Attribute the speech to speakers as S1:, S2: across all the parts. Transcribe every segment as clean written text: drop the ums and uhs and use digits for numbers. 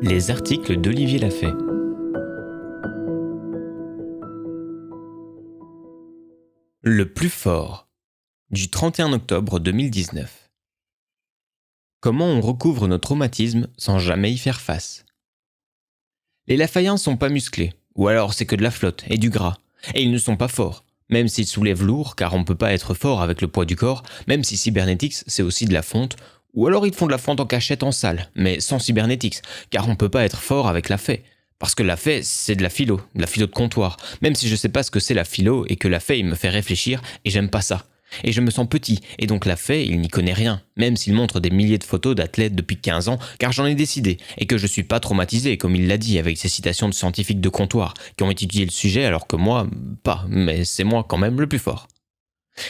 S1: Les articles d'Olivier Lafay. Le plus fort, du 31 octobre 2019. Comment on recouvre nos traumatismes sans jamais y faire face? Les Lafayens sont pas musclés, ou alors c'est que de la flotte et du gras, et ils ne sont pas forts, même s'ils soulèvent lourd, car on peut pas être fort avec le poids du corps, même si Cybernetics c'est aussi de la fonte, ou alors ils font de la fonte en cachette en salle, mais sans Cybernetics, car on peut pas être fort avec la fée. Parce que la fée, c'est de la philo de comptoir, même si je sais pas ce que c'est la philo et que la fée il me fait réfléchir et j'aime pas ça. Et je me sens petit, et donc la fée, il n'y connaît rien, même s'il montre des milliers de photos d'athlètes depuis 15 ans, car j'en ai décidé, et que je suis pas traumatisé, comme il l'a dit, avec ses citations de scientifiques de comptoir, qui ont étudié le sujet alors que moi, pas, mais c'est moi quand même le plus fort.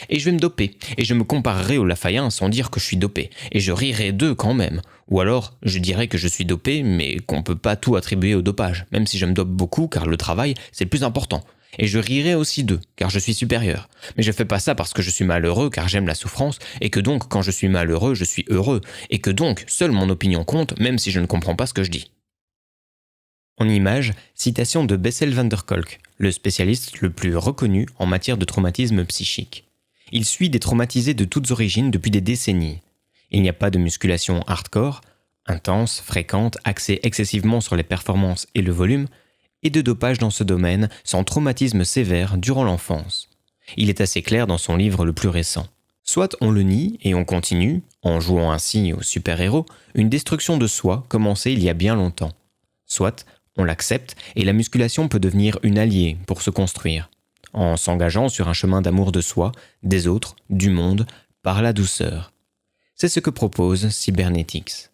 S1: Et je vais me doper, et je me comparerai aux Lafayens sans dire que je suis dopé, et je rirai d'eux quand même. Ou alors, je dirais que je suis dopé, mais qu'on peut pas tout attribuer au dopage, même si je me dope beaucoup car le travail, c'est le plus important. Et je rirai aussi d'eux, car je suis supérieur. Mais je fais pas ça parce que je suis malheureux, car j'aime la souffrance, et que donc, quand je suis malheureux, je suis heureux, et que donc, seule mon opinion compte, même si je ne comprends pas ce que je dis. En image, citation de Bessel van der Kolk, le spécialiste le plus reconnu en matière de traumatisme psychique. Il suit des traumatisés de toutes origines depuis des décennies. Il n'y a pas de musculation hardcore, intense, fréquente, axée excessivement sur les performances et le volume, et de dopage dans ce domaine sans traumatisme sévère durant l'enfance. Il est assez clair dans son livre le plus récent. Soit on le nie et on continue, en jouant ainsi au super-héros, une destruction de soi commencée il y a bien longtemps. Soit on l'accepte et la musculation peut devenir une alliée pour se construire, en s'engageant sur un chemin d'amour de soi, des autres, du monde, par la douceur. C'est ce que propose Cybernetics.